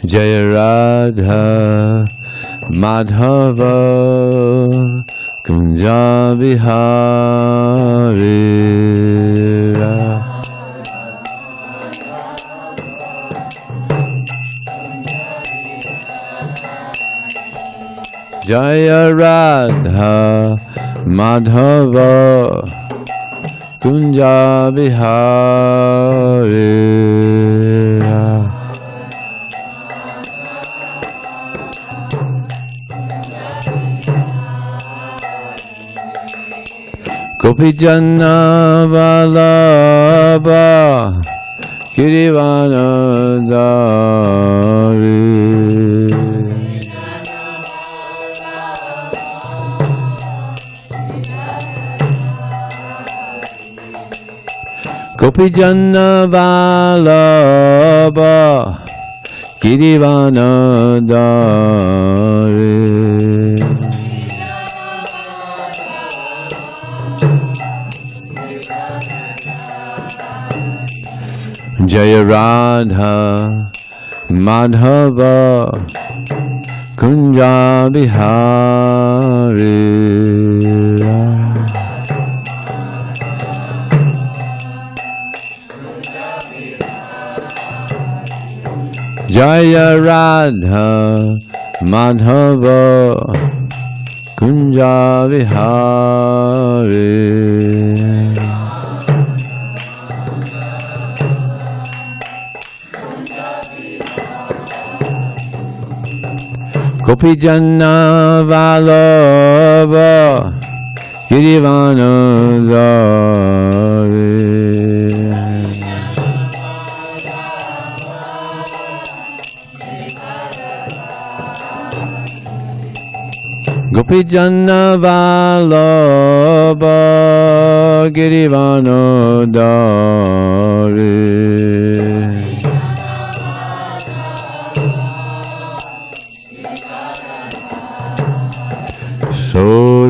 Jaya Radha Madhava Kunja Vihari Jaya Radha Madhava Kunja Vihari Gopijana Vallabha Girivanadari Gopijana Vallabha Girivanadari Jaya Radha Madhava Kunja Vihari Jaya Radha Madhava Kunja Vihari Gopijana Vallabha Girivanadari Gopijana Vallabha Girivanadari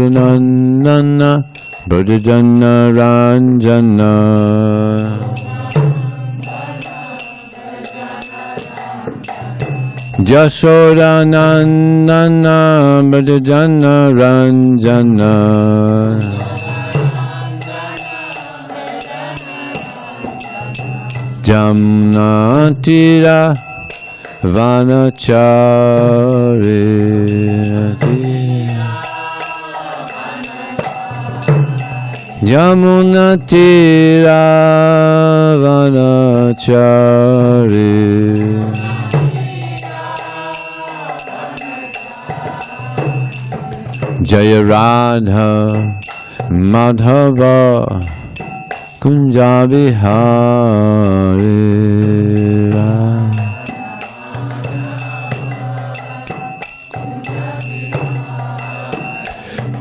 Soranandana Brajajana Ranjana Jasodanandana Brajajana Ranjana Jamnatira Vanachari Yamuna Tira Vanachari Jaya Radha Madhava Kunja Vihari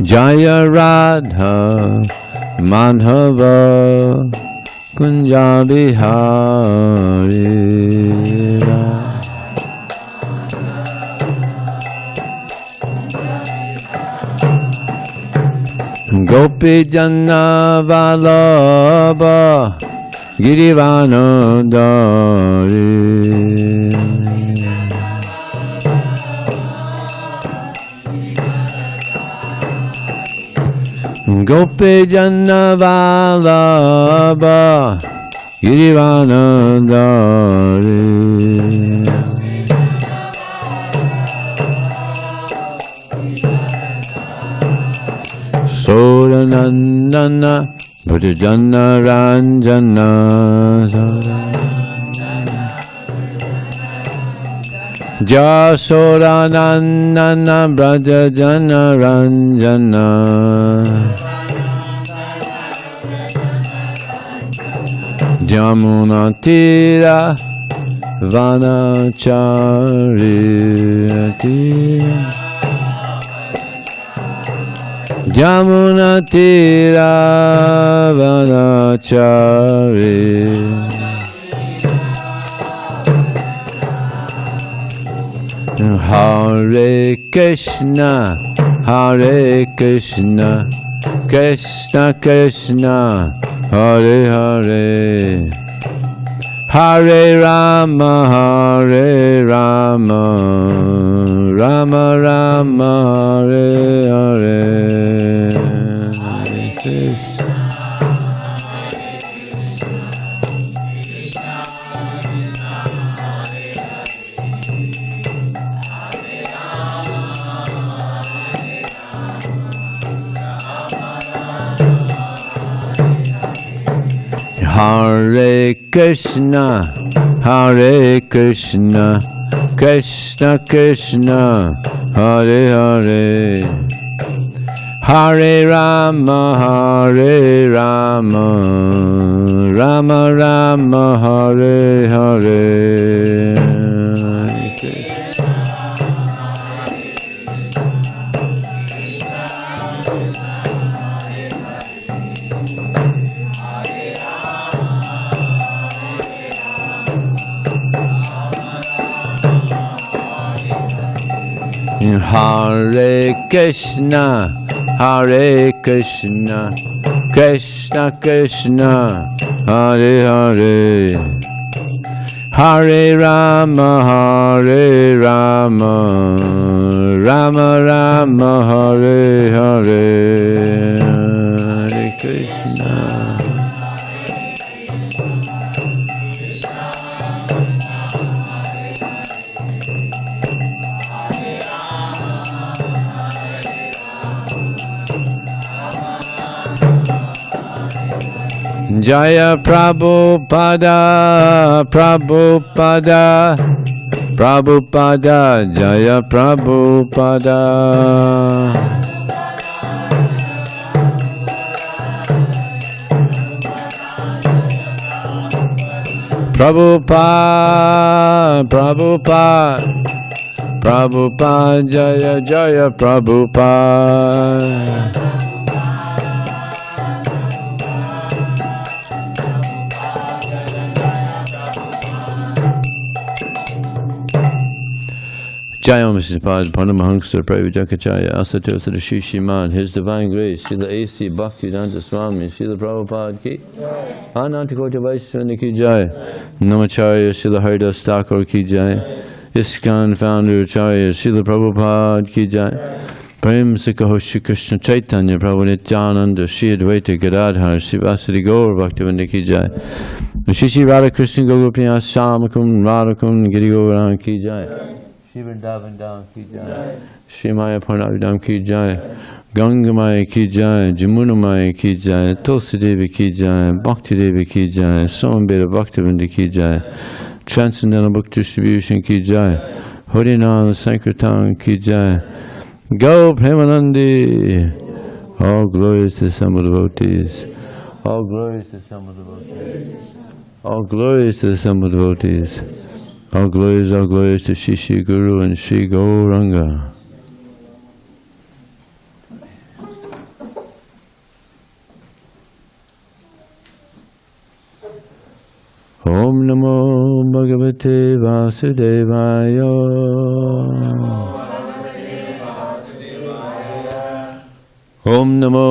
Jaya Radha Madhava Kunja Vihari Gopijana Vallabha Girivanadari Gopijana Vallabha Girivanadari Soranandana Brajajana Ranjana Jasodanandana Brajajana Ranjana Jamunatira Vanachari Jamunatira Vanachari Hare Krishna Hare Krishna Krishna Krishna Hare Hare Hare Rama, Hare Rama, Rama Rama, Hare Hare. Hare Krishna. Hare Krishna, Hare Krishna, Krishna Krishna, Hare Hare. Hare Rama, Hare Rama, Rama Rama, Hare Hare. Hare Krishna. Hare Krishna, Hare Krishna, Krishna Krishna, Hare Hare. Hare Rama, Hare Rama, Rama Rama, Hare Hare. Hare Krishna. Jaya Prabhupada, Prabhupada, Prabhupada, Jaya Prabhupada. Prabhupada, Prabhupada, Prabhupada, Jaya Jaya Prabhupada. Jaya Mr. Pad Paramahansa Pravijakacharya Asato Sadashishiman, His Divine Grace, Srila A.C. Bhaktivedanta Swami, Srila Prabhupada ki, Anantakota Vaishnava ki Jai, Namacharya Srila Haridas Thakur ki Jai, ISKCON Founder Acharya Srila Prabhupada ki Jai, Prem Sikaho Shri Krishna Chaitanya Prabhu Nityananda Shri Advaita Gadadhar Srivasadi Gaur Bhaktivinoda ki Jai, Shri Radha Krishna Gogopiya Samakum Radhakum Giri Gaurang ki Jai, Shri Vrindavan Dham ki Jai, Shri Maya Purnavadam ki Jai, Ganga Maya ki Jai, Jamuna Maya ki Jai, Tulsi Devi ki Jai, Bhakti Devi ki Jai, Somambeta Bhaktivinoda ki Jai, Transcendental Book Distribution ki Jai, Harinam Sankirtan ki Jai, Go Premanandi, all glories to some devotees, all glories to some devotees, all glories to some devotees. All glories to Shri Shri Guru and Shri Gauranga. Om Namo Bhagavate Vasudevaya. Om Namo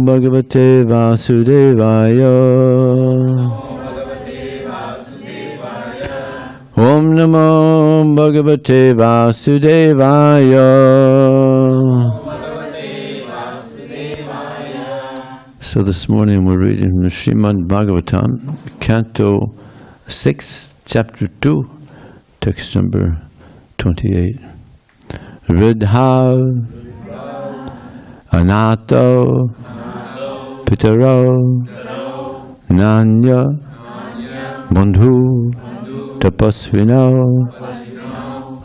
Bhagavate Vasudevaya. Om Namo Bhagavate Vasudevaya. So this morning we're reading from Srimad Bhagavatam, Canto 6, Chapter 2, text number 28. Ridha Anato Pitaro Nanya Bandhu Tapasvino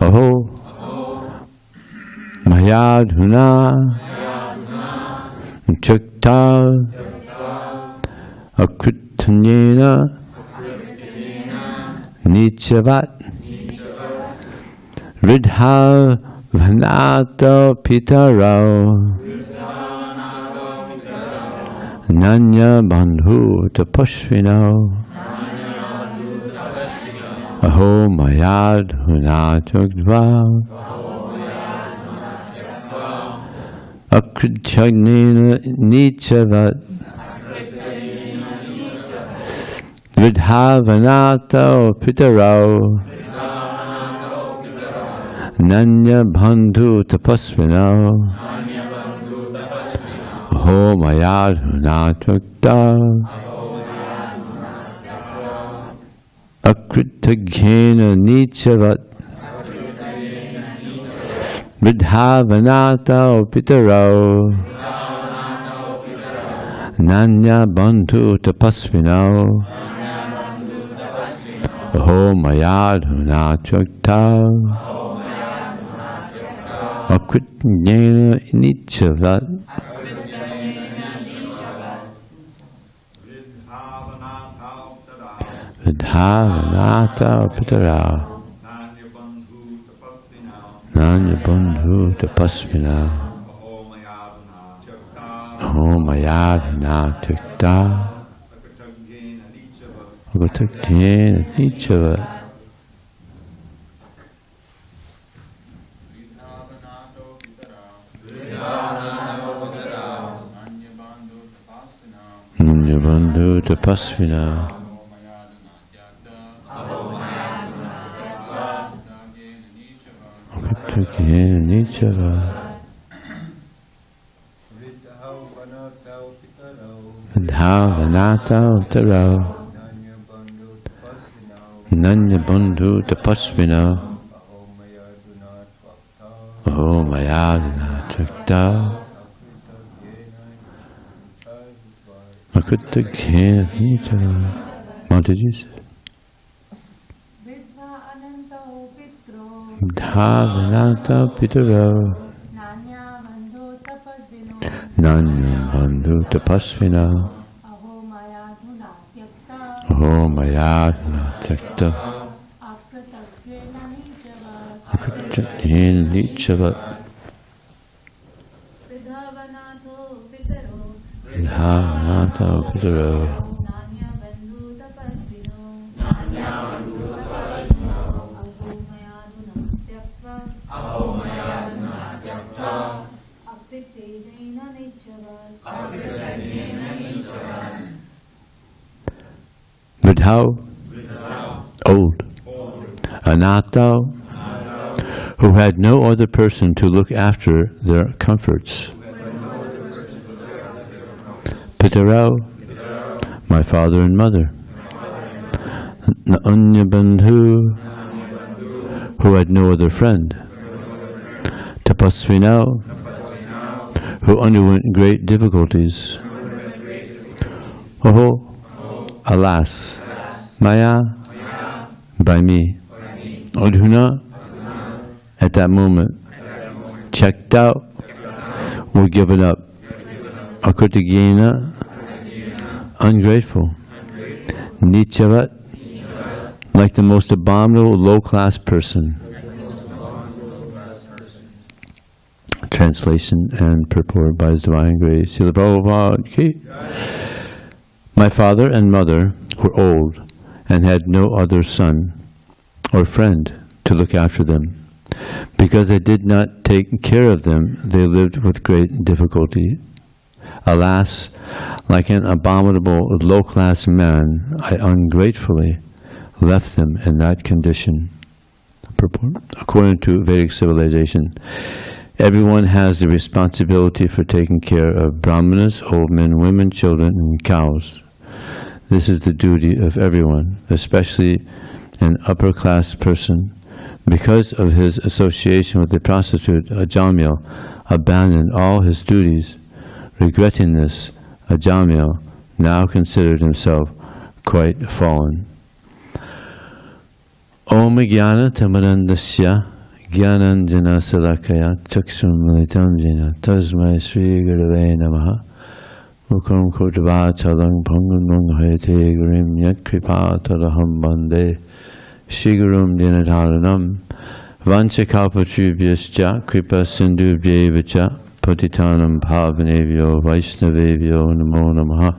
Aho Mayadhuna Chakta Akritanyena Nichavat Ridha Vanata Pitaro Nanya Bandhu Tapasvino Aho Mayad Hunatagva Akrityanena Nichavat Vidhavanato pitarao Nanya bandhu tapasvinao Homayadhunatvakta Akritaghena nichavat Vidhavanata pitarao Nanya bandhu tapasvinao Homayadhunatvakta Akritaghena nichavat Vidhavanata pitarao Nanya bandhu tapasvina Homayadhana tikta Agatagyena nichava Nanya bandhu tapasvina Agatagyena nichava Vidhavanata uttaro Nanya bandhu tapasvina Homayadhana tikta Akutaghena nichava. Mataji's. Vidhavanata pitaro Nanya bandhu tapasvina Homayadhana tikta Akutaghena nichava. Vidhavanata pitaro Vidhau, old, Anato, who had no other person to look after their comforts. Pitarao, my father and mother. Anya bandhu, who had no other friend. Tapasvinao, who underwent great difficulties. Oh, alas, Maya, by me. Adhuna, at that moment, checked out, were given up. Akutaghena, ungrateful. Nichavat, like the most abominable low-class person. Translation and purport by His Divine Grace. Srila Prabhupada ki. My father and mother were old and had no other son or friend to look after them. Because I did not take care of them, they lived with great difficulty. Alas, like an abominable low-class man, I ungratefully left them in that condition. Purport. According to Vedic civilization, everyone has the responsibility for taking care of brahmanas, old men, women, children, and cows. This is the duty of everyone, especially an upper-class person. Because of his association with the prostitute, Ajamila abandoned all his duties. Regretting this, Ajamila now considered himself quite fallen. Om Jnana Tamarandasya Jnananjana Salakaya Chakshum Militam Jena Tasmai Sri Gurave Namaha Mukam Kotava Chalang Pangunung Hayate Gurim Yat Kripa Tadaham Bande Shigurum Dinadharanam Vanchakalpatubhyascha Kripa Sindhubhyevacha Patitanam Bhavanevyo Vaishnavevyo Namo Namaha.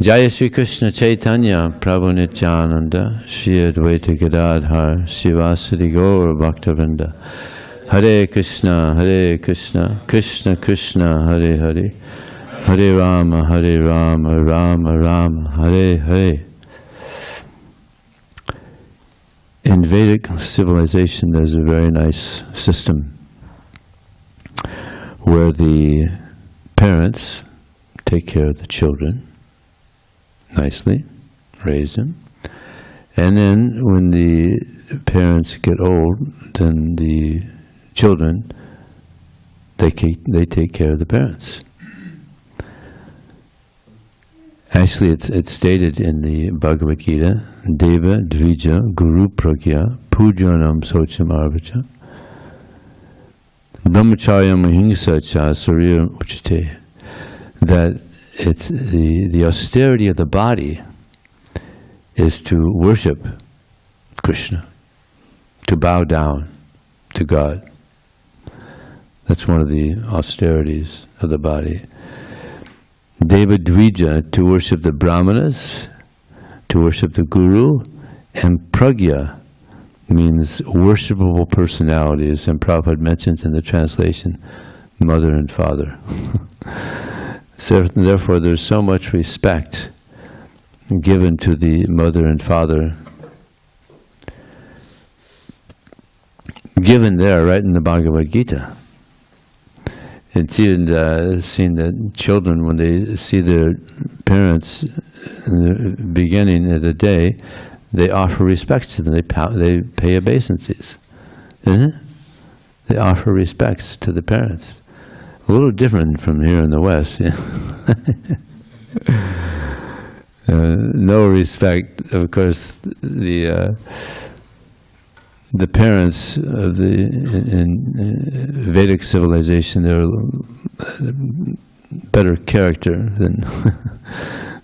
Jaya Sri Krishna Chaitanya Prabhu Nityananda Shri Advaita Gadadhar Sivasadi Gaur Bhaktavinda. Hare Krishna Krishna Krishna Hare Hare Hare Rama Rama Rama Hare Hare. In Vedic civilization, there's a very nice system where the parents take care of the children nicely, raise them, and then when the parents get old, then the children, they take care of the parents. Actually, it's stated in the Bhagavad Gita, Deva Dvija Guru Pragya Pujanam Socham Arvacha Brahmacharya Mahingsa Cha Surya Uchite, that it's the austerity of the body is to worship Krishna, to bow down to God. That's one of the austerities of the body. Deva Dvija, to worship the Brahmanas, to worship the Guru, and Pragya means worshipable personalities, and Prabhupada mentions in the translation, mother and father. So therefore there's so much respect given to the mother and father, given there right in the Bhagavad Gita. It's even seen that children, when they see their parents in the beginning of the day, they offer respects to them. They pay obeisances. Isn't it? They offer respects to the parents. A little different from here in the West. Yeah. No respect, of course. The parents of in Vedic civilization, they're better character than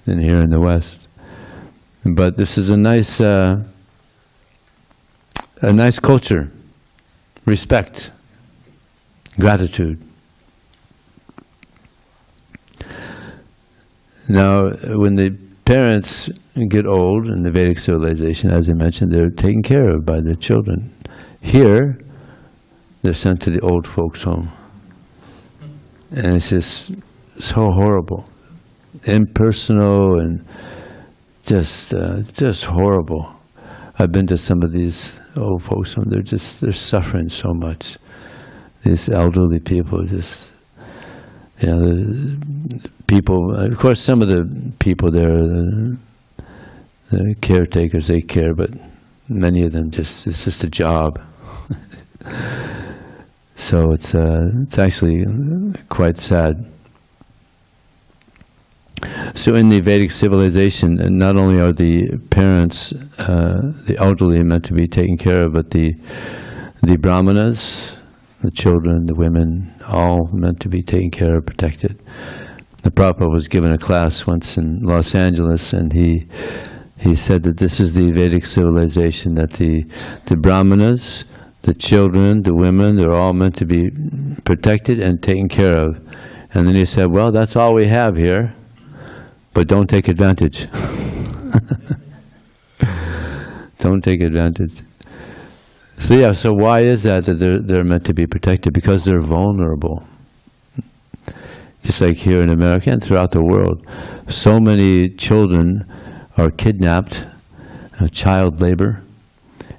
than here in the West. But this is a nice culture, respect, gratitude. Now, when the parents get old in the Vedic civilization, as I mentioned, they're taken care of by their children. Here, they're sent to the old folks' home. And it's just so horrible. Impersonal and just horrible. I've been to some of these old folks' homes. They're suffering so much. These elderly people just, the people, of course some of the people there, the caretakers, they care, but many of them it's just a job. So it's actually quite sad. So in the Vedic civilization, not only are the parents, the elderly, meant to be taken care of, but the brahmanas, the children, the women, all meant to be taken care of, protected. The Prabhupada was given a class once in Los Angeles, and he said that this is the Vedic civilization, that the brahmanas, the children, the women, they're all meant to be protected and taken care of. And then he said, well, that's all we have here, but don't take advantage. Don't take advantage. So yeah, so why is that they're meant to be protected? Because they're vulnerable. Just like here in America and throughout the world, so many children are kidnapped, child labor,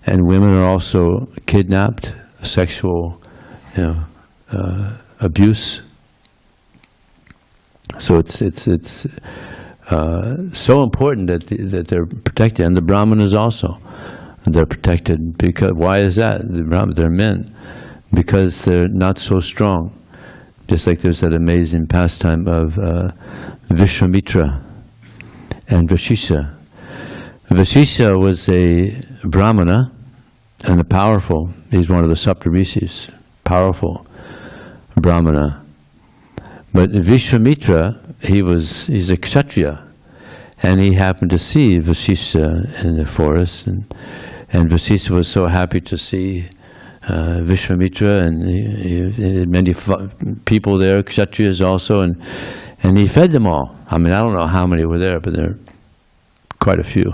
and women are also kidnapped, sexual, abuse. So it's so important that they're protected, and the brahmanas also, they're protected. Because why is that? They're men, because they're not so strong. Just like there's that amazing pastime of Vishwamitra and Vashisha. Vashisha was a brahmana and a powerful. He's one of the Saptarishis, powerful brahmana. But Vishwamitra, he's a kshatriya, and he happened to see Vashisha in the forest, and Vashisha was so happy to see Vishwamitra, and he had many people there, kshatriyas also, and he fed them all. I mean, I don't know how many were there, but there are quite a few.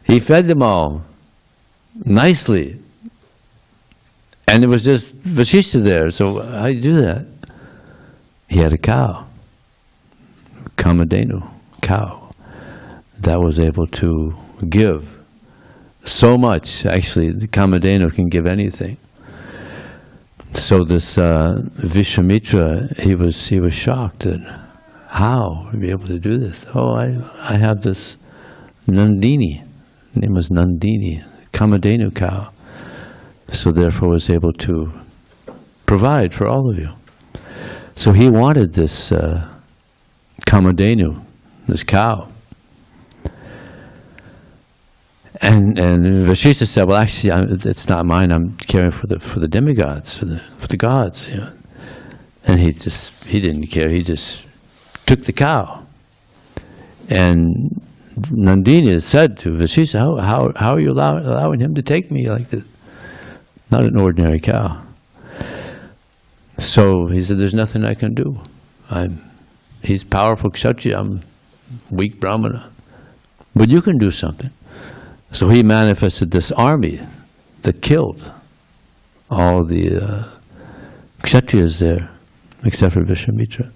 He fed them all nicely, and it was just Vashisha there. So how do you do that? He had a cow, Kamadhenu cow, that was able to give so much, actually, the Kamadhenu can give anything. So this Vishwamitra, he was shocked that how would be able to do this? Oh, I have this Nandini. Her name was Nandini, Kamadhenu cow. So therefore was able to provide for all of you. So he wanted this Kamadhenu, this cow. And Vasishtha said, well, actually, it's not mine. I'm caring for the demigods, for the gods. You know. And he didn't care. He just took the cow. And Nandini said to Vasishtha, how are you allowing him to take me like this? Not an ordinary cow. So he said, there's nothing I can do. He's powerful Kshatriya. I'm weak Brahmana. But you can do something. So he manifested this army that killed all the Kshatriyas there, except for Vishwamitra.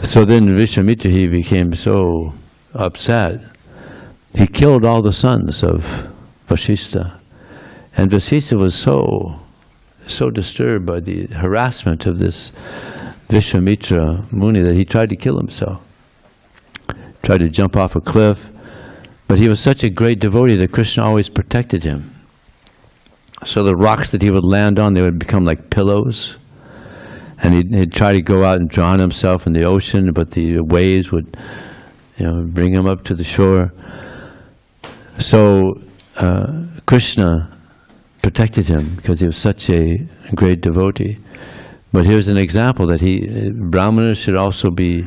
So then Vishwamitra, he became so upset. He killed all the sons of Vasishtha. And Vasishtha was so disturbed by the harassment of this Vishwamitra Muni that he tried to kill himself. Tried to jump off a cliff. But he was such a great devotee that Krishna always protected him. So the rocks that he would land on, they would become like pillows. And he'd try to go out and drown himself in the ocean, but the waves would, bring him up to the shore. So Krishna protected him because he was such a great devotee. But here's an example that Brahmanas should also be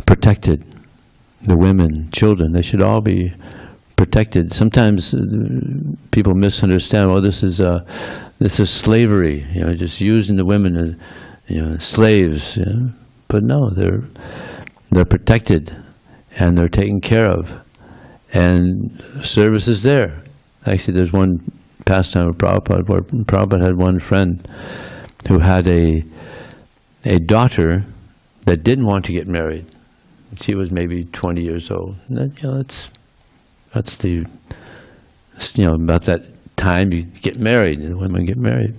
protected. The women, children, they should all be protected. Sometimes people misunderstand. Oh, this is slavery. Just using the women as slaves. But no, they're protected and they're taken care of, and service is there. Actually, there's one pastime of Prabhupada where Prabhupada had one friend who had a daughter that didn't want to get married. She was maybe 20 years old. That's the about that time you get married, and women get married.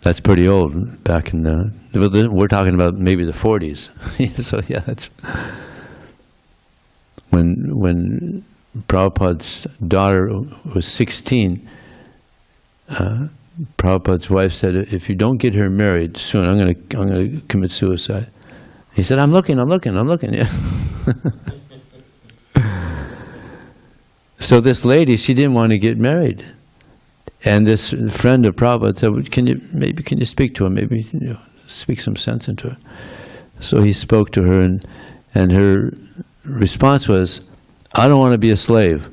That's pretty old. Back in we're talking about maybe the 40s. So yeah, that's when Prabhupada's daughter was 16. Prabhupada's wife said, if you don't get her married soon, I'm going to commit suicide. He said, I'm looking. Yeah. So this lady, she didn't want to get married. And this friend of Prabhupada said, can you speak to her? Maybe speak some sense into her. So he spoke to her, and her response was, I don't want to be a slave.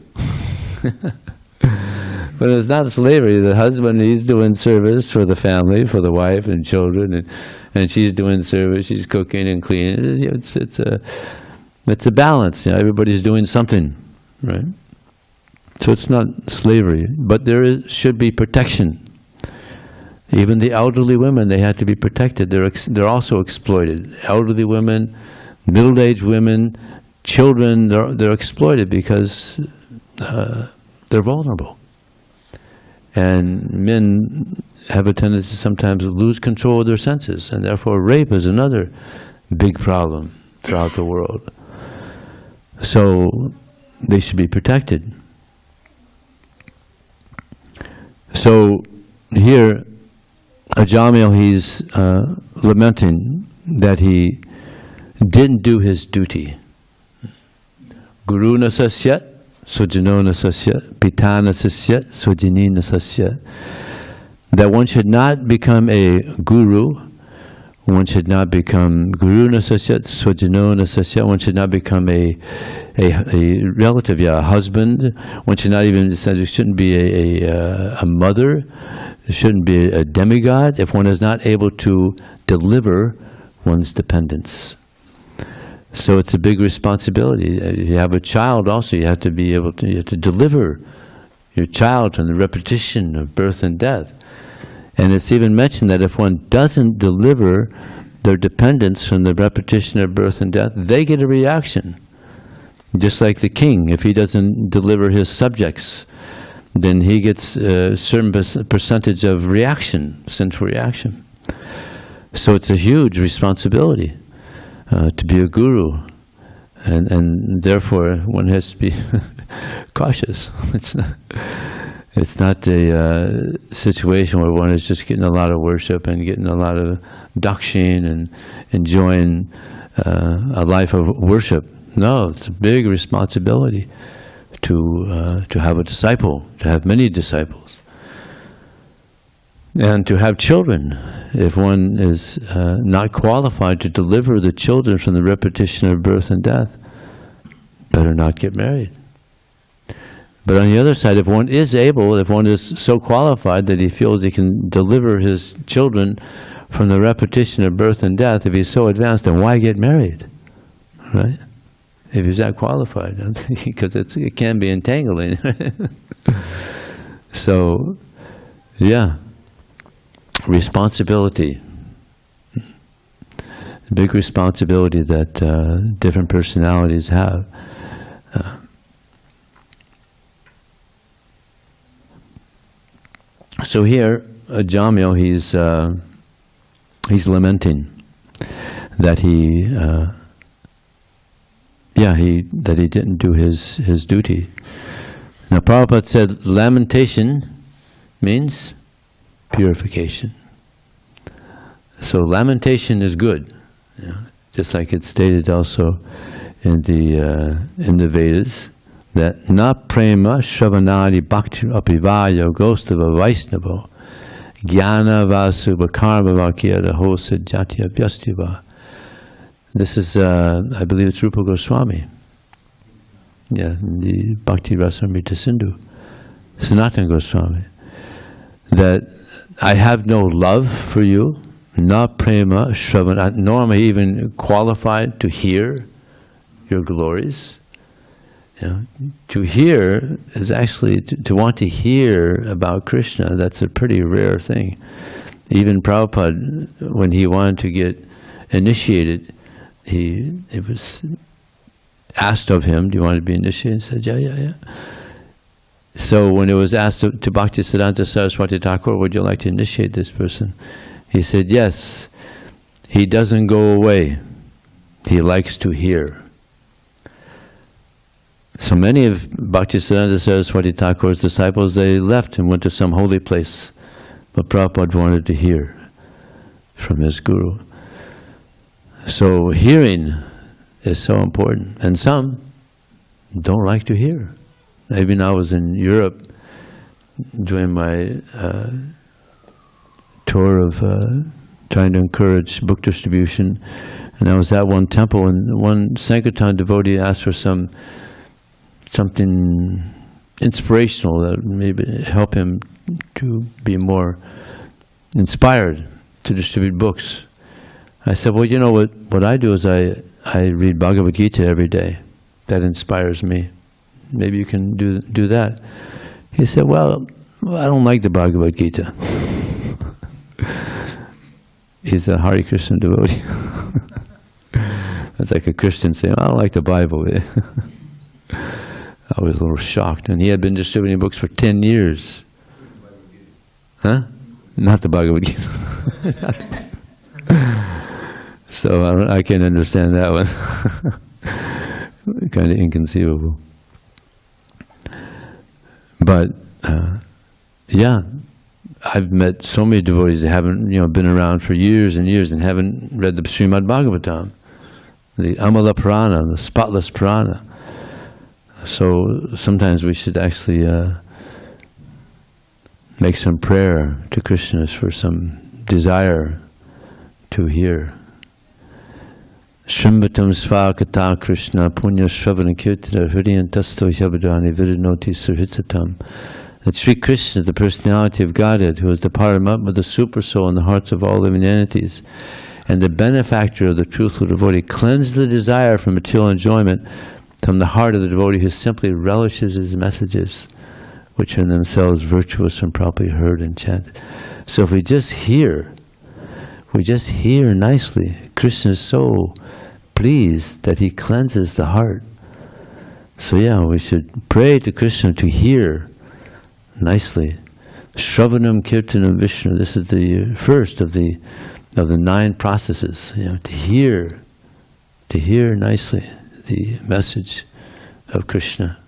But it's not slavery. The husband, he's doing service for the family, for the wife and children, and she's doing service. She's cooking and cleaning. It's a balance. Everybody's doing something, right? So it's not slavery, but there should be protection. Even the elderly women, they have to be protected. They're also exploited. Elderly women, middle-aged women, children, they're exploited because they're vulnerable. And men have a tendency sometimes to lose control of their senses, and therefore rape is another big problem throughout the world. So they should be protected. So here, Ajamila, he's lamenting that he didn't do his duty. Guru na sasyat, Sojano na sasyat, Pitana sasyat, Sojini na sasyat. That one should not become a guru, one should not become Guru na sasyat, Sojano na sasyat, one should not become a relative, a husband, one should not even, there shouldn't be a mother, there shouldn't be a demigod if one is not able to deliver one's dependence. So it's a big responsibility. You have a child also, you have to be able to, you have to deliver your child from the repetition of birth and death. And it's even mentioned that if one doesn't deliver their dependence from the repetition of birth and death, they get a reaction. Just like the king, if he doesn't deliver his subjects, then he gets a certain percentage of reaction, sinful reaction. So it's a huge responsibility to be a guru, and therefore one has to be cautious. It's not a situation where one is just getting a lot of worship and getting a lot of dakshin and enjoying a life of worship. No, it's a big responsibility to have a disciple, to have many disciples, and to have children. If one is not qualified to deliver the children from the repetition of birth and death, better not get married. But on the other side, if one is able, if one is so qualified that he feels he can deliver his children from the repetition of birth and death, if he's so advanced, then why get married? Right? If he's that qualified, because it can be entangling. So, yeah, responsibility. Big responsibility that different personalities have. So here, Ajamila, he's lamenting that he didn't do his duty. Now Prabhupada said lamentation means purification. So lamentation is good, just like it's stated also in the Vedas, that na prema shravanadi bhakti apivaya gostava vaisnavo jnana vasubha karma vakya hosa jatya vyastiva. This is, I believe it's Rupa Goswami. Yeah, the Bhakti Rasamrita Sindhu. Sanatana Goswami. That I have no love for you, na prema shravana, nor am I even qualified to hear your glories. To hear is actually, to want to hear about Krishna, that's a pretty rare thing. Even Prabhupada, when he wanted to get initiated, it was asked of him, do you want to be initiated? He said, yeah. So when it was asked to Bhaktisiddhanta Saraswati Thakur, would you like to initiate this person? He said, yes. He doesn't go away. He likes to hear. So many of Bhaktisiddhanta Saraswati Thakur's disciples, they left and went to some holy place. But Prabhupada wanted to hear from his guru. So hearing is so important. And some don't like to hear. Even I was in Europe doing my tour of trying to encourage book distribution. And I was at one temple, and one Sankirtan devotee asked for something inspirational that maybe help him to be more inspired to distribute books. I said, well, you know what I do is I read Bhagavad Gita every day. That inspires me. Maybe you can do that. He said, well, I don't like the Bhagavad Gita. He's a Hare Krishna devotee. That's like a Christian saying, I don't like the Bible. I was a little shocked. And he had been distributing books for 10 years. Huh? Not the Bhagavad Gita. So I can understand that one. Kind of inconceivable. But yeah, I've met so many devotees that haven't been around for years and years and haven't read the Srimad Bhagavatam, the Amala Purana, the spotless Purana. So sometimes we should actually make some prayer to Krishna for some desire to hear. Shrimbatam svakata Krishna punya shravana kirtana hridayantasto yabadani virinoti sarhitatam. That Sri Krishna, the personality of Godhead, who is the Paramatma, the super soul in the hearts of all living entities, and the benefactor of the truthful devotee, cleanse the desire for material enjoyment from the heart of the devotee who simply relishes his messages, which are in themselves virtuous and properly heard and chanted. So if we just hear nicely, Krishna is so pleased that he cleanses the heart. So yeah, we should pray to Krishna to hear nicely. Shravanam Kirtanam Vishnu. This is the first of the 9 processes. To hear nicely the message of Krishna.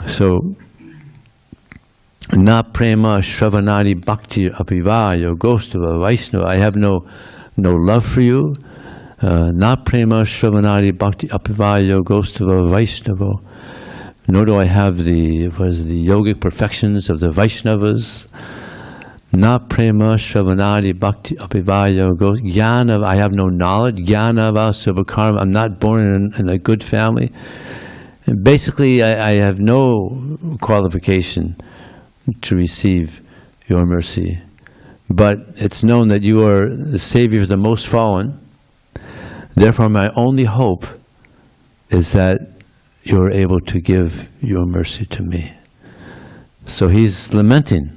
So, na prema shravanadi bhakti apiva yogostava Vaishnava. I have no love for you. Na prema shravanadi bhakti apiva yogostava Vaishnava. Nor do I have the yogic perfections of the Vaishnavas. Na prema shravanadi bhakti apiva yogostava. I have no knowledge. Jnana vasava karma. I'm not born in a good family. And basically, I have no qualification to receive your mercy. But it's known that you are the Savior of the most fallen. Therefore, my only hope is that you are able to give your mercy to me. So he's lamenting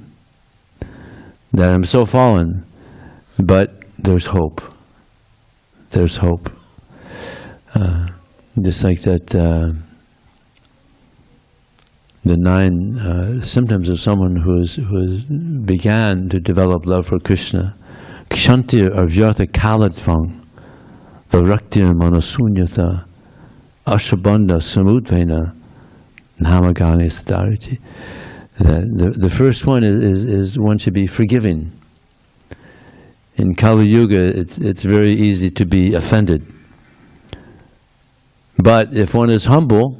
that I'm so fallen, but there's hope. There's hope. Just like that, the 9 symptoms of someone who began to develop love for Krishna. Kshantir avyartha kaladvang, varaktir manasunyata, ashabandha samudvena, namagane sadariti. The first one is one should be forgiving. In Kali Yuga, it's very easy to be offended. But if one is humble,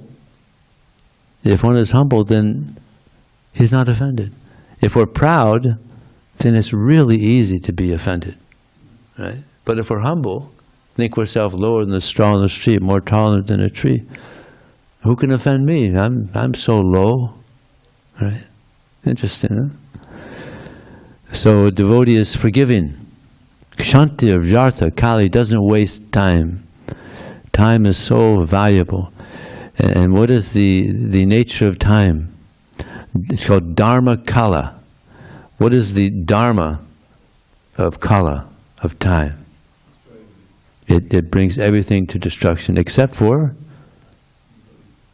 then he's not offended. If we're proud, then it's really easy to be offended, right? But if we're humble, think ourselves lower than the straw on the street, more tolerant than a tree. Who can offend me? I'm so low, right? Interesting, huh? So a devotee is forgiving. Kshanti or Vyartha, Kali doesn't waste time. Time is so valuable. And what is the nature of time? It's called Dharma Kala. What is the Dharma of Kala, of time? It brings everything to destruction except for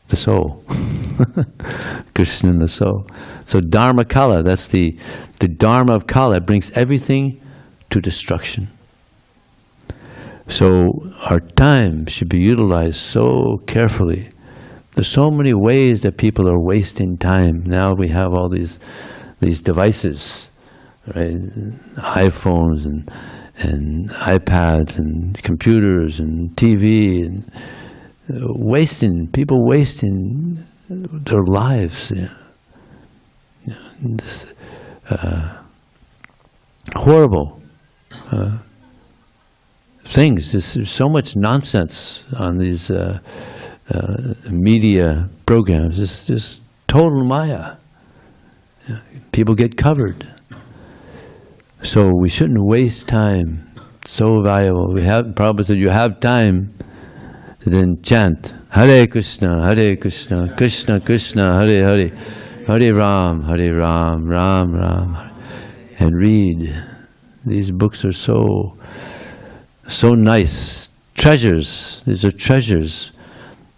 the soul. Krishna and the soul. So Dharma Kala, that's the Dharma of Kala. It brings everything to destruction. So our time should be utilized so carefully. There's so many ways that people are wasting time. Now we have all these devices, right? iPhones and iPads and computers and TV and people wasting their lives. This, horrible things. There's so much nonsense on these media programs. It's just total maya. People get covered. So we shouldn't waste time. So valuable. Prabhupada said, you have time, then chant Hare Krishna, Krishna Krishna, Hare Hare, Hare Ram, Ram Ram, and read. These books are so nice. Treasures. These are treasures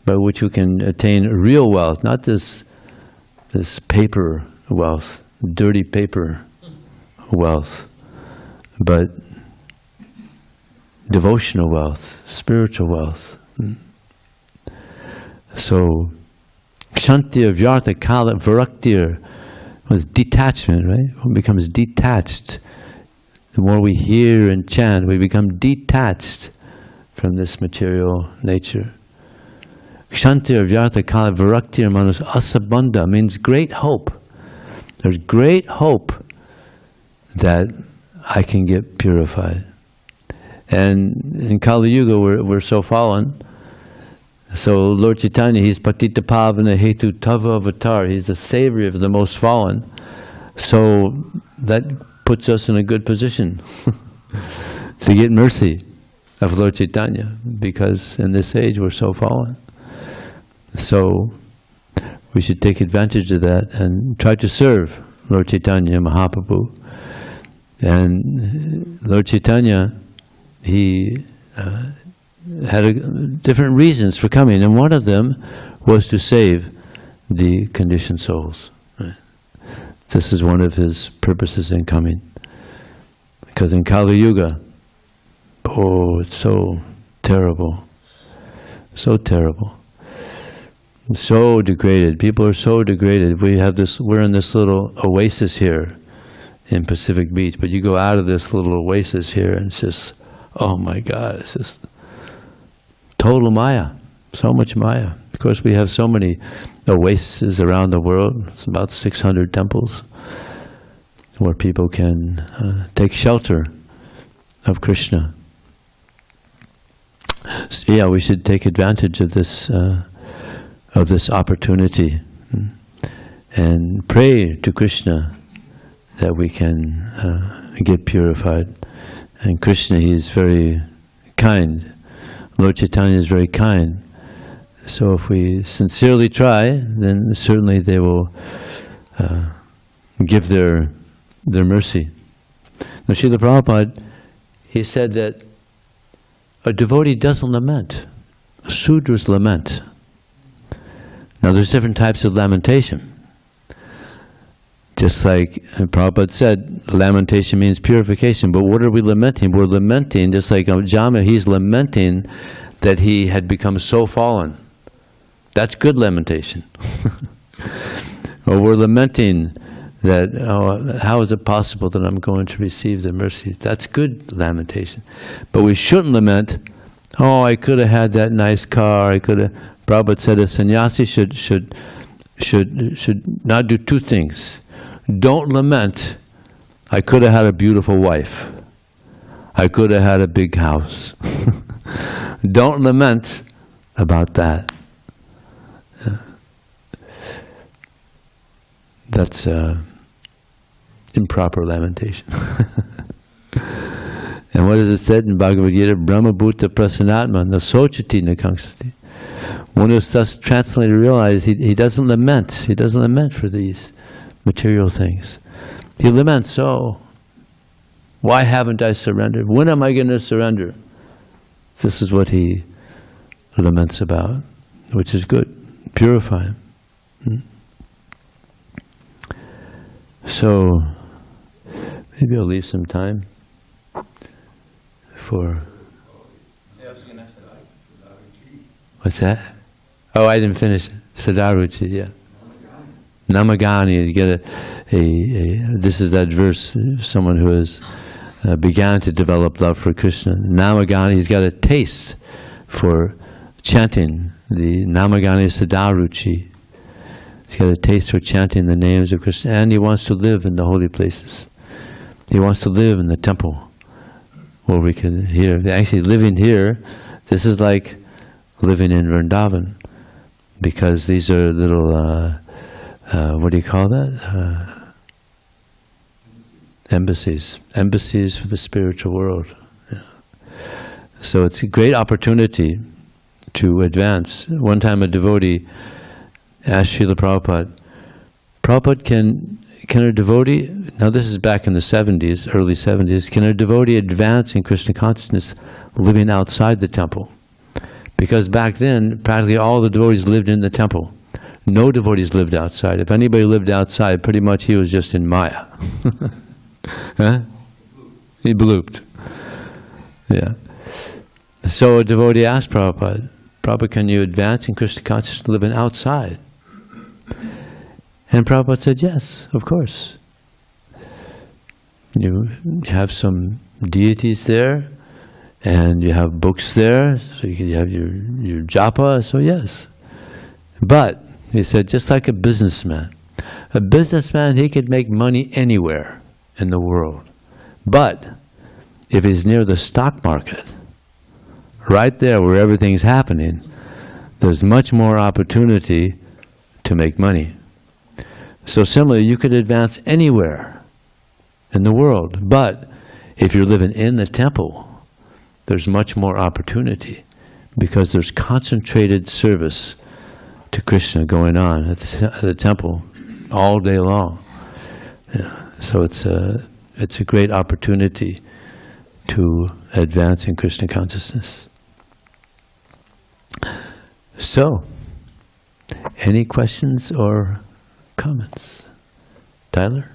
by which you can attain real wealth, not this paper wealth, dirty paper wealth, but devotional wealth, spiritual wealth. So, Kshantir Vyartha Kala Varaktir was detachment, right? One becomes detached. The more we hear and chant, we become detached from this material nature. Kshantir Vyartha Kala Varaktir Manus Asabandha means great hope. There's great hope that I can get purified. And in Kali Yuga, we're so fallen. So Lord Chaitanya, he's Patita Pavana Hetu Tava Avatar. He's the savior of the most fallen. So that puts us in a good position to get mercy of Lord Chaitanya, because in this age we're so fallen. So we should take advantage of that and try to serve Lord Chaitanya Mahaprabhu. And Lord Chaitanya, he had different reasons for coming, and one of them was to save the conditioned souls. Right? This is one of his purposes in coming. Because in Kali Yuga, oh, it's so terrible. So terrible. So degraded. People are so degraded. We're in this little oasis here in Pacific Beach, but you go out of this little oasis here and it's just, oh my God, it's just total Maya. So much Maya. Of course, we have so many oases around the world. It's about 600 temples where people can take shelter of Krishna. So yeah, we should take advantage of this opportunity and pray to Krishna that we can get purified. And Krishna, he's very kind. Lord Chaitanya is very kind. So if we sincerely try, then certainly they will give their mercy. Now Srila Prabhupada, he said that a devotee doesn't lament. Sudras lament. Now there's different types of lamentation. Just like Prabhupada said, lamentation means purification. But what are we lamenting? We're lamenting, just like Ajamila, he's lamenting that he had become so fallen. That's good lamentation. Or we're lamenting that, oh, how is it possible that I'm going to receive the mercy? That's good lamentation. But we shouldn't lament, oh, I could have had that nice car, I could have... Prabhupada said a sannyasi should not do two things. Don't lament, I could have had a beautiful wife. I could have had a big house. Don't lament about that. That's improper lamentation. And what is it said in Bhagavad Gita? Brahma bhuta prasanatma na sochati na kangsati. One who thus translated realized he doesn't lament. He doesn't lament for these material things. He laments, oh, why haven't I surrendered? When am I going to surrender? This is what he laments about, which is good. Purify him. So, maybe I'll leave some time for... What's that? Oh, I didn't finish it. Sadaruchi, yeah. Namagani, you get this is that verse, someone who has began to develop love for Krishna. Namagani, he's got a taste for chanting the Namagani Sadaruchi. He's got a taste for chanting the names of Krishna, and he wants to live in the holy places. He wants to live in the temple where we can hear. Actually, living here, this is like living in Vrindavan, because these are little, what do you call that? Embassies. Embassies for the spiritual world. Yeah. So it's a great opportunity to advance. One time a devotee asked Srila Prabhupada, Prabhupada, can a devotee, now this is back in the 70s, early 70s, can a devotee advance in Krishna consciousness living outside the temple? Because back then, practically all the devotees lived in the temple. No devotees lived outside. If anybody lived outside, pretty much he was just in Maya. Huh? He blooped. Yeah. So a devotee asked Prabhupada, Prabhupada, can you advance in Krishna consciousness living outside? And Prabhupada said, yes, of course. You have some deities there, and you have books there, so you have your japa, so yes. But, he said, just like a businessman, he could make money anywhere in the world. But, if he's near the stock market, right there where everything's happening, there's much more opportunity to make money. So similarly, you could advance anywhere in the world, but if you're living in the temple, there's much more opportunity, because there's concentrated service to Krishna going on at the temple all day long. Yeah. So it's a great opportunity to advance in Krishna consciousness. So, any questions or comments? Tyler?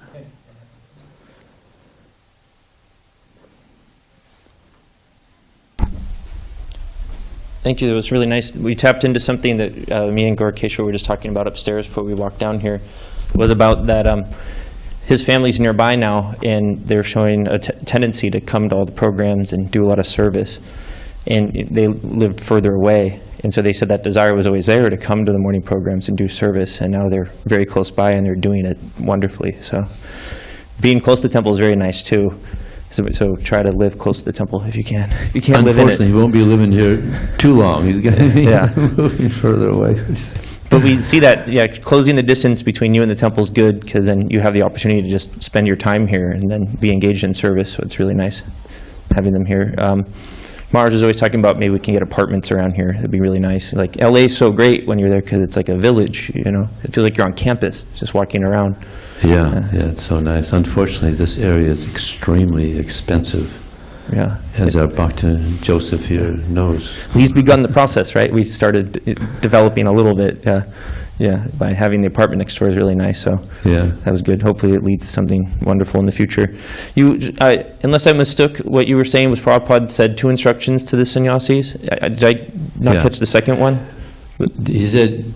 Thank you. It was really nice. We tapped into something that me and Gaurkeshwar were just talking about upstairs before we walked down here. It was about that his family's nearby now, and they're showing a tendency to come to all the programs and do a lot of service. And they lived further away. And so they said that desire was always there to come to the morning programs and do service. And now they're very close by and they're doing it wonderfully. So being close to the temple is very nice too. So try to live close to the temple if you can. If you can't live in it. Unfortunately, he won't be living here too long. He's going to be moving further away. But we see that, yeah, closing the distance between you and the temple is good, because then you have the opportunity to just spend your time here and then be engaged in service. So it's really nice having them here. Mars is always talking about maybe we can get apartments around here. That'd be really nice. Like LA is so great when you're there because it's like a village. You know, it feels like you're on campus, just walking around. Yeah, it's so nice. Unfortunately, this area is extremely expensive. Yeah, as our Bhakti Joseph here knows. He's begun the process, right? We started developing a little bit. By having the apartment next door is really nice. So that was good. Hopefully, it leads to something wonderful in the future. You, unless I mistook, what you were saying was Prabhupada said 2 instructions to the sannyasis. Did I not catch the second one? He said,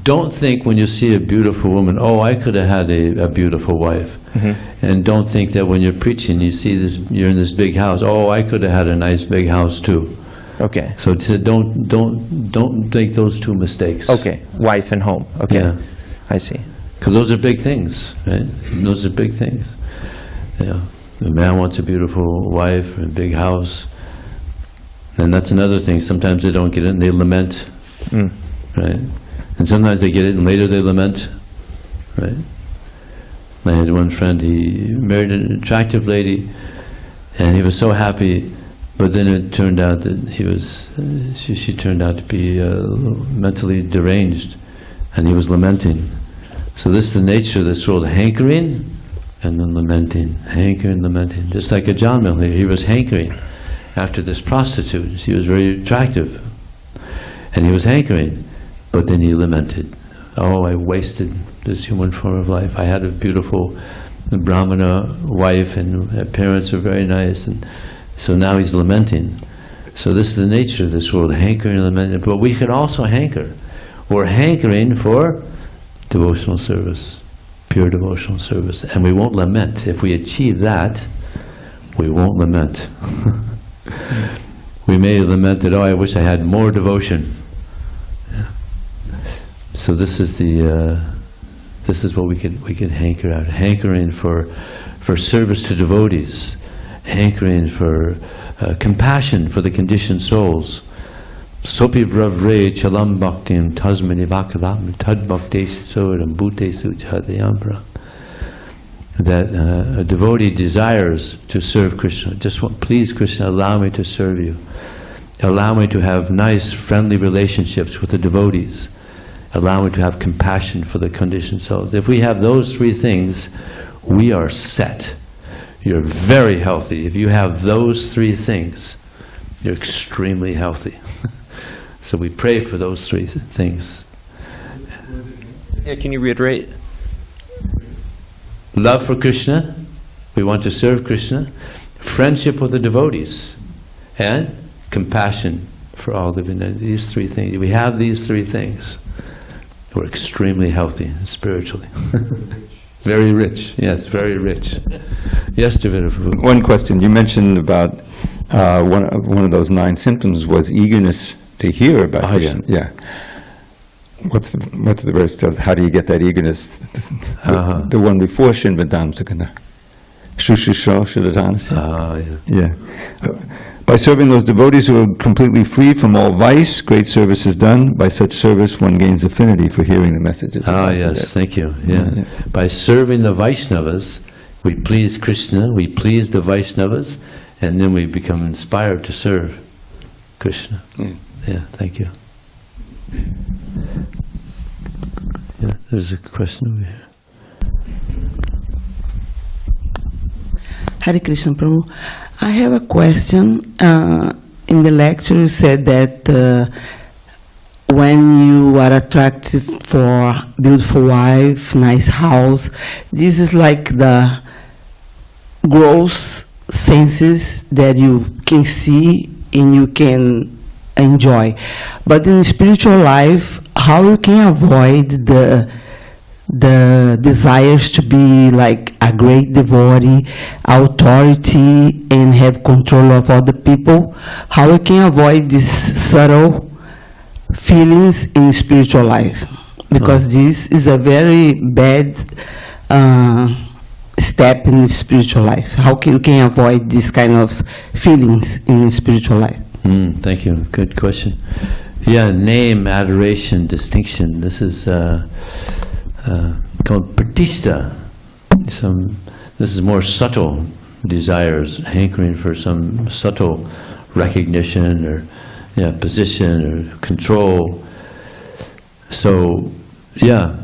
don't think when you see a beautiful woman, oh, I could have had a beautiful wife. Mm-hmm. And don't think that when you're preaching, you see this, you're in this big house, oh, I could have had a nice big house too. Okay. So he said, don't make those 2 mistakes. Okay, wife and home. Okay, yeah. I see. Because those are big things, right? Those are big things. Yeah, a man wants a beautiful wife and a big house, and that's another thing. Sometimes they don't get it, and they lament, right? And sometimes they get it, and later they lament, right? I had one friend, he married an attractive lady, and he was so happy, but then it turned out that she turned out to be mentally deranged, and he was lamenting. So this is the nature of this world, hankering and then lamenting, hankering, lamenting. Just like Ajamila here, he was hankering after this prostitute. She was very attractive, and he was hankering. But then he lamented, oh, I wasted this human form of life. I had a beautiful Brahmana wife, and her parents were very nice, and so now he's lamenting. So this is the nature of this world, hankering and lamenting. But we can also hanker. We're hankering for devotional service, pure devotional service, and we won't lament. If we achieve that, we won't lament. We may lament that, oh, I wish I had more devotion. So this is what we could hanker out, hankering for service to devotees, hankering for compassion for the conditioned souls. Sopi vravre chalam bhaktim tasmani bhakalam tad bhakte soram bhute suchadayambra. That a devotee desires to serve Krishna. Just want, please Krishna, allow me to serve you. Allow me to have nice, friendly relationships with the devotees. Allow me to have compassion for the conditioned souls. If we have those 3 things, we are set. You're very healthy. If you have those 3 things, you're extremely healthy. So we pray for those 3 things. Yeah, can you reiterate? Love for Krishna, we want to serve Krishna. Friendship with the devotees, and compassion for all living. These 3 things. We have these 3 things. We're extremely healthy spiritually. Very rich, yes, very rich. Yes, David. One question. You mentioned about one of those 9 symptoms was eagerness to hear about Krishna. Yeah. What's the verse tells? How do you get that eagerness? The one before Shinvadam Sakana. Shushisho Shidadanasi. Yeah. By serving those devotees who are completely free from all vice, great service is done. By such service, one gains affinity for hearing the messages. Yes, thank you. Yeah. By serving the Vaishnavas, we please Krishna, we please the Vaishnavas, and then we become inspired to serve Krishna. Yeah, thank you. Yeah, there's a question over here. Hare Krishna Prabhu. I have a question. In the lecture you said that when you are attracted for beautiful wife, nice house, this is like the gross senses that you can see and you can enjoy. But in spiritual life, how you can avoid the desires to be like a great devotee, authority, and have control of other people? How you can avoid these subtle feelings in spiritual life? Because this is a very bad step in spiritual life. How can you avoid this kind of feelings in spiritual life? Thank you. Good question. Yeah, name, adoration, distinction. This is called pratishta. This is more subtle desires, hankering for some subtle recognition or position or control. So, yeah,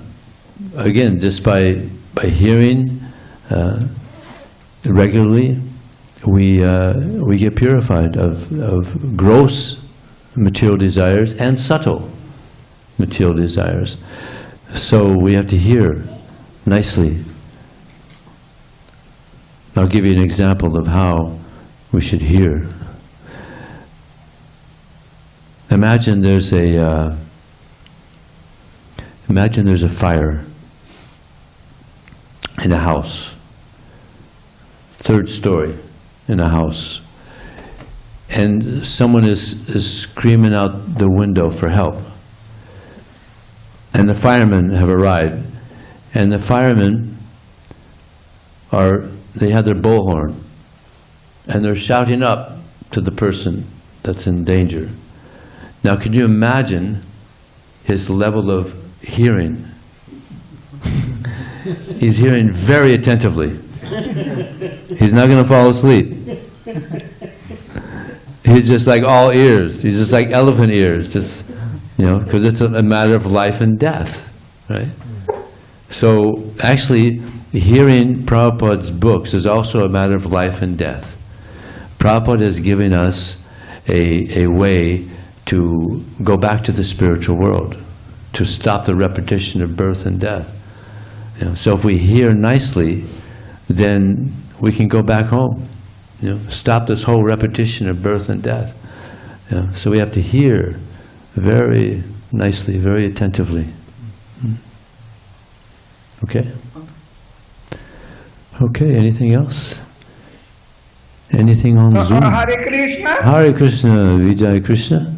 again, just by hearing regularly, we get purified of gross material desires and subtle material desires. So we have to hear nicely. I'll give you an example of how we should hear. Imagine there's a fire in a house, 3rd story in a house, and someone is screaming out the window for help. And the firemen have arrived, and the firemen they have their bullhorn, and they're shouting up to the person that's in danger. Now, can you imagine his level of hearing? He's hearing very attentively. He's not going to fall asleep. He's just like all ears. He's just like elephant ears, just, because it's a matter of life and death, right? So actually, hearing Prabhupada's books is also a matter of life and death. Prabhupada is giving us a way to go back to the spiritual world, to stop the repetition of birth and death. So if we hear nicely, then we can go back home. Stop this whole repetition of birth and death. So we have to hear very nicely, very attentively. Okay? Okay, anything else? Anything on Zoom? Hare Krishna. Hare Krishna, Vijaya Krishna.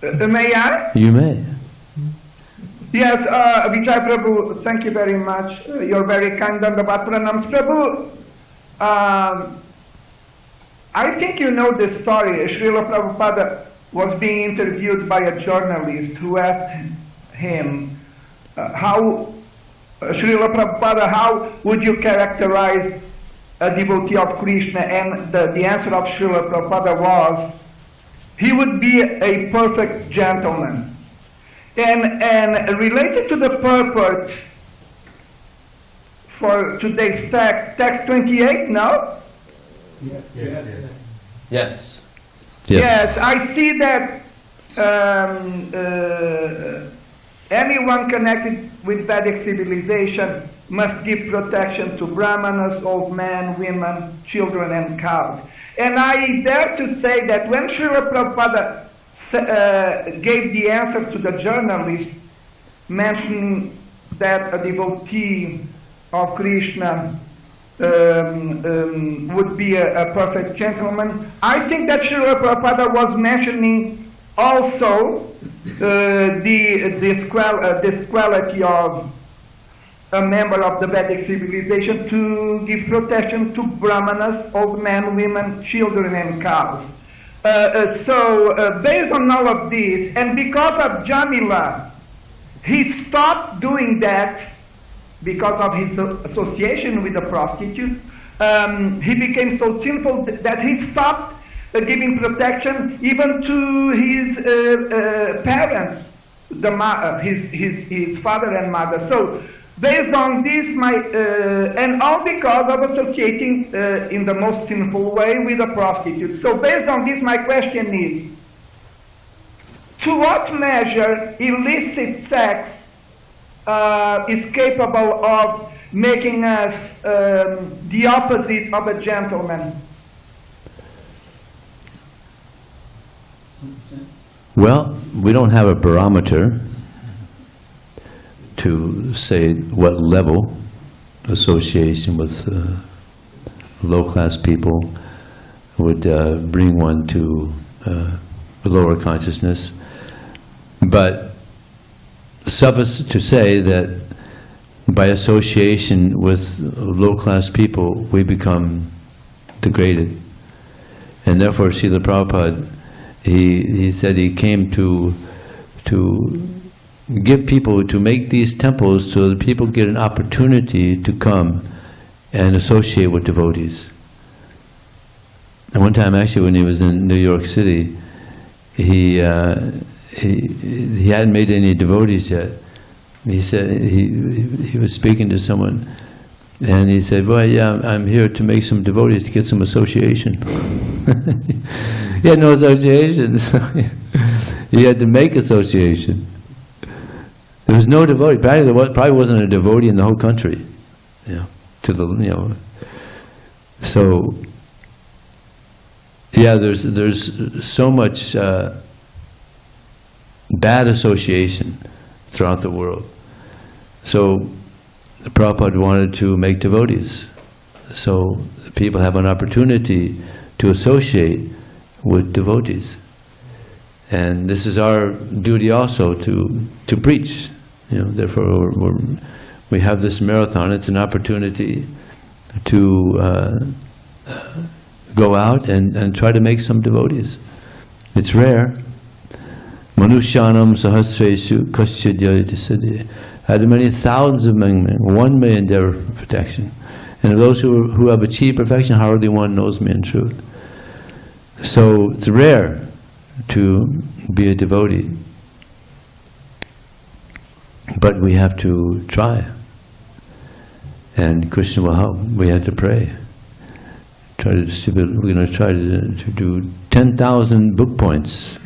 May I? You may. Yes, Vijay Prabhu, thank you very much. You're very kind on the Pranams. Prabhu, I think you know this story. Srila Prabhupada was being interviewed by a journalist who asked him, Srila Prabhupada, how would you characterize a devotee of Krishna? And the answer of Srila Prabhupada was, he would be a perfect gentleman. And related to the purport for today's text 28, no? Yes. Yes, I see that anyone connected with Vedic civilization must give protection to Brahmanas, old men, women, children, and cows. And I dare to say that when Srila Prabhupada gave the answer to the journalist, mentioning that a devotee of Krishna would be a perfect gentleman, I think that Srila Prabhupada was mentioning also this quality of a member of the Vedic civilization to give protection to Brahmanas, old men, women, children, and cows. So based on all of this, and because of Ajamila, he stopped doing that because of his association with the prostitute. He became so sinful that he stopped giving protection even to his parents, his father and mother. So based on this, and all because of associating in the most sinful way with a prostitute. So based on this, my question is, to what measure illicit sex is capable of making us the opposite of a gentleman? Well, we don't have a barometer to say what level association with low-class people would bring one to lower consciousness. But suffice to say that by association with low-class people, we become degraded. And therefore, Srila Prabhupada, he said he came to give people, to make these temples so that people get an opportunity to come and associate with devotees. And one time, actually, when he was in New York City, he hadn't made any devotees yet. He said he was speaking to someone, and he said, "Well, yeah, I'm here to make some devotees to get some association." He had no association, so he had to make association. There was no devotee. Probably wasn't a devotee in the whole country. So yeah, there's so much bad association throughout the world. So the Prabhupada wanted to make devotees, so people have an opportunity to associate with devotees. And this is our duty also to preach. Therefore we have this marathon. It's an opportunity to go out and try to make some devotees. It's rare. Manushyanam sahasreshu kaschidya siddhi. Out of many thousands of men, one may endeavor for perfection. And of those who have achieved perfection, hardly one knows me in truth. So it's rare to be a devotee. But we have to try. And Krishna will help. We have to pray. We're going to try to do 10,000 book points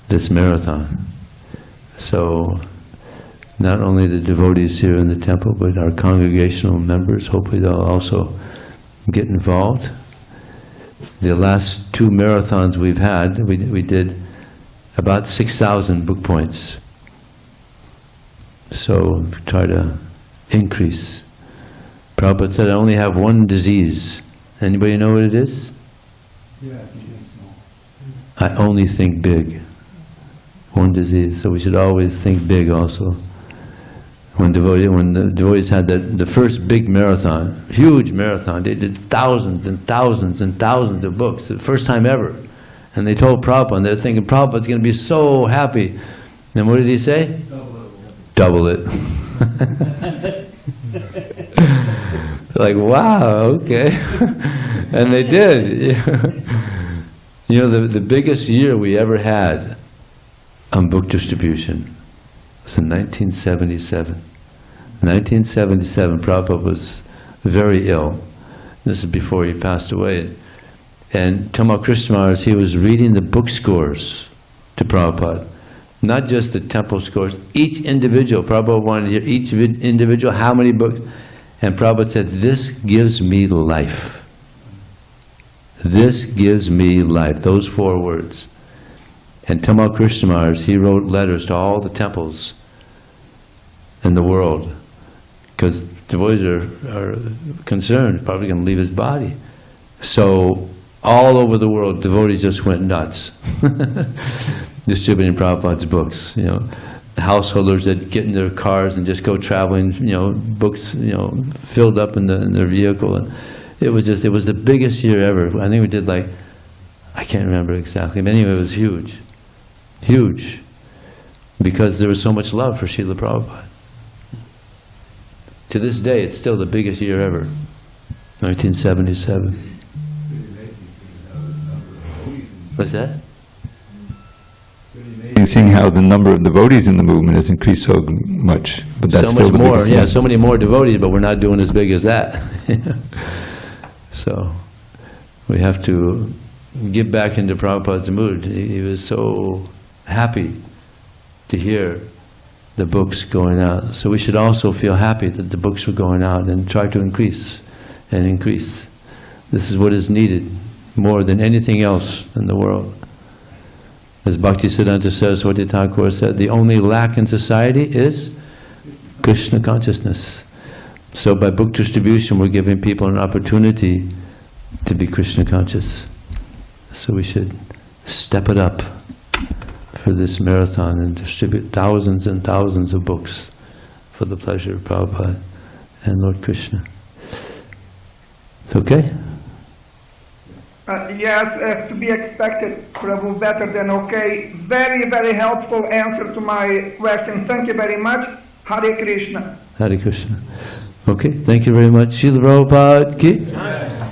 this marathon. So not only the devotees here in the temple, but our congregational members, hopefully they'll also get involved. The last 2 marathons we've had, we did about 6,000 book points. So try to increase. Prabhupada said, I only have one disease. Anybody know what it is? Yeah, I only think big. One disease. So we should always think big also. When the devotees had the first big marathon, huge marathon, they did thousands and thousands and thousands of books, the first time ever. And they told Prabhupada, and they're thinking Prabhupada's going to be so happy. And what did he say? Double it. Like, wow, okay. And they did. The biggest year we ever had on book distribution was in 1977. 1977, Prabhupada was very ill. This is before he passed away. And Tamal Krishna Maharaj, he was reading the book scores to Prabhupada. Not just the temple scores, each individual. Prabhupada wanted to hear each individual, how many books. And Prabhupada said, this gives me life. This gives me life. Those 4 words. And Tamal Krishna Maharaj, he wrote letters to all the temples in the world. Because devotees are concerned, probably going to leave his body. So all over the world, devotees just went nuts. Distributing Prabhupada's books, householders that get in their cars and just go traveling, books, filled up in their vehicle, and it was the biggest year ever. I think we did I can't remember exactly, but anyway, it was huge, huge, because there was so much love for Srila Prabhupada. To this day, it's still the biggest year ever, 1977. What's that? Seeing how the number of devotees in the movement has increased so much, but that's so still much the more. biggest Yeah, thing. so many more devotees, but we're not doing as big as that. So we have to get back into Prabhupada's mood. He was so happy to hear the books going out. So we should also feel happy that the books were going out and try to increase and increase. This is what is needed more than anything else in the world. As Bhaktisiddhanta Saraswati Thakur said, the only lack in society is Krishna consciousness. So by book distribution, we're giving people an opportunity to be Krishna conscious. So we should step it up for this marathon and distribute thousands and thousands of books for the pleasure of Prabhupada and Lord Krishna. Okay? Yes, to be expected, Prabhu, better than okay. Very, very helpful answer to my question. Thank you very much. Hare Krishna. Hare Krishna. Okay, thank you very much. Srila Prabhupada ki.